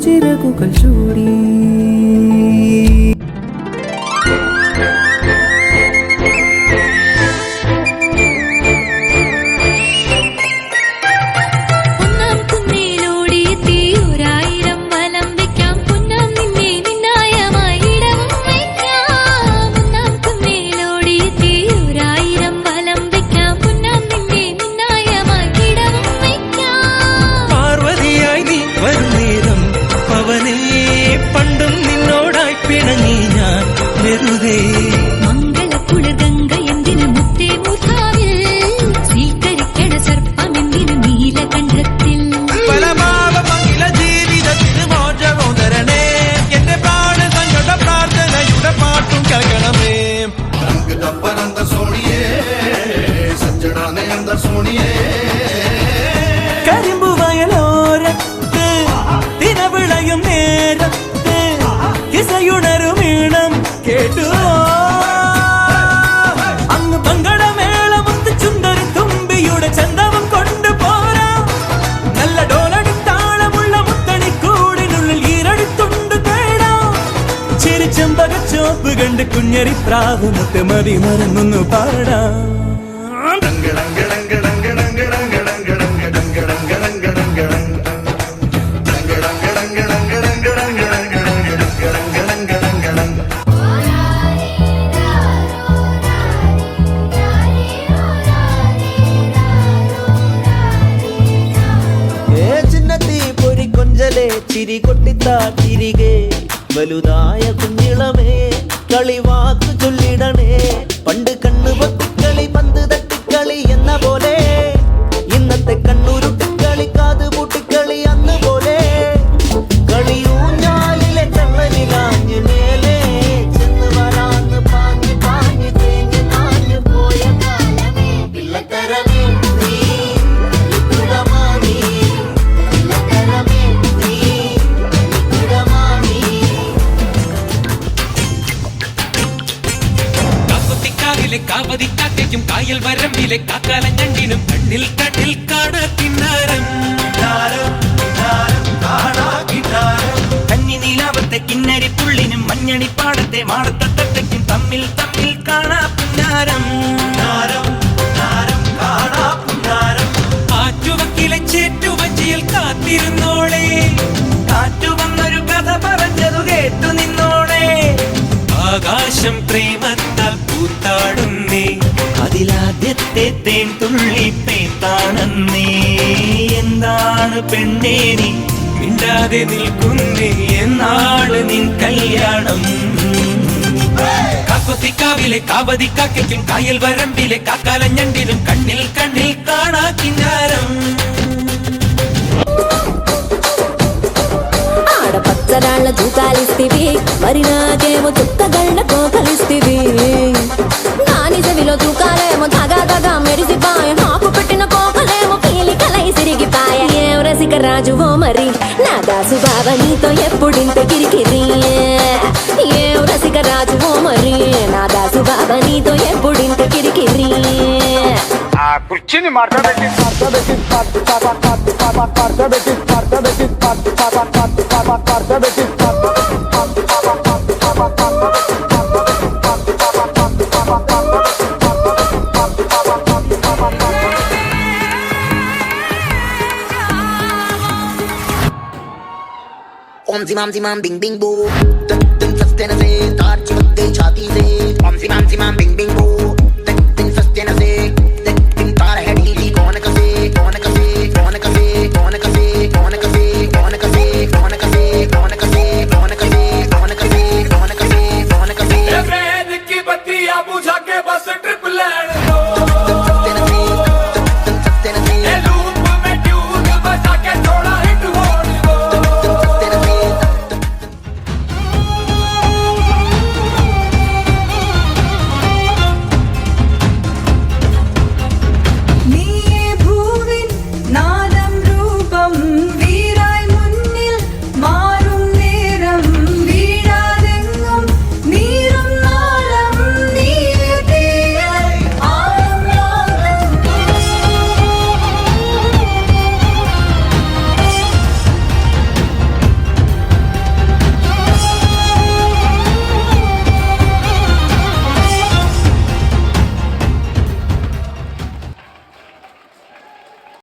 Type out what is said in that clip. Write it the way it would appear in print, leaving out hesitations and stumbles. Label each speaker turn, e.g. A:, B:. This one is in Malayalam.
A: ചിറകുകൾ ചൂടി കരിമ്പു വയലോരത്ത് ദിനവിളയും നേരത്ത് ഇസയുണരുമീണം കേട്ടുവോ അങ്ങ് പങ്കടമേളമുത്ത് ചുണ്ടൊരു തുമ്പിയുടെ ചന്തവും കൊണ്ടുപോരാ നല്ല ഡോലടിത്താളമുള്ള മുത്തണിക്കൂടിനുള്ളിൽ ഈരടിത്തുണ്ട് തേടാം ചിരിച്ചമ്പകച്ചോപ്പ് കണ്ട് കുഞ്ഞരിപ്രാവ് മുത്തമതി മറന്നൊന്നു പാടാം ചിരി കൊട്ടിത്താ തിരികെ വലുതായ കുഞ്ഞിളമേ കളിവാക്ക് ചൊല്ലിടണേ പണ്ട് കണ്ണു പൊത്തിക്കളി പന്ത് തട്ടിക്കളി എന്ന പോലെ ഇന്നത്തെ കണ്ണൂരുട്ടിക്കളി കാത് പൂട്ടിക്കളി അന്ന് പോലെ കളിയൂഞ്ഞാലിലെ കള്ളനിലാഞ്ഞു മേലെ ചെന്ന് വരാന്ന് പാഞ്ഞു പാഞ്ഞു തേഞ്ഞു നാഞ്ഞു പോയ കാലമേ പിള്ളത്തരമേ കാവതിക്കാക്കയ്ക്കും കായൽ വരമ്പിലെ കാക്കാലഞ്ഞണ്ടിനും കണ്ണിൽ കണ്ണിൽ കാണാ കിന്നാരം കന്നി നീലാവത്തെ കിന്നരി പുള്ളിനും മഞ്ഞണിപ്പാടത്തെ മാടത്തട്ടയ്ക്കും തമ്മിൽ തമ്മിൽ കാണാ പുന്നാരം ആറ്റുവക്കിലെ ചേറ്റുവഞ്ചിയിൽ കാത്തിരുന്നോളെ കാറ്റു വന്നൊരു കഥ പറഞ്ഞതു കേട്ടു നിന്നോളെ ആകാശം പ്രേമത്താൽ പൂത്താടുന്നേ അതിലാദ്യത്തെ തേൻ തുള്ളി പേത്താണെന്നേ എന്താണ് പെണ്ണേ നീ മിണ്ടാതെ നിൽക്കുന്നേ എന്നാണ് നിൻ കല്യാണം കാക്കൊത്തിക്കാവിലെ കാവതിക്കാക്കയ്ക്കും കായൽ വരമ്പിലെ കാക്കാലഞ്ഞണ്ടിനും കണ്ണിൽ കണ്ണിൽ കാണാ കിന്നാരം
B: ఆడపచ్చరాళ్ళ దూకాలిస్తివి మరి నాకేమో చుక్కగళ్ళ కోకలిస్తివి నాని చెవిలో దూకాలేమో దగా దగా మెరిసిపాయ నాకు పెట్టిన కోకలేమో పీలికలై సిరిగిపాయ ఏం రసిక రాజువో మరి నా దాసు బాబా నీతో ఎప్పుడింత కిరికిరి ఏం రసిక రాజువో మరి నా దాసు బాబా నీతో ఎప్పుడింత కిరికిరి
C: కుర్చీని మాట్లాడబెట్టి
D: Om zimam zimam bing bing boom, dum dum sustenance.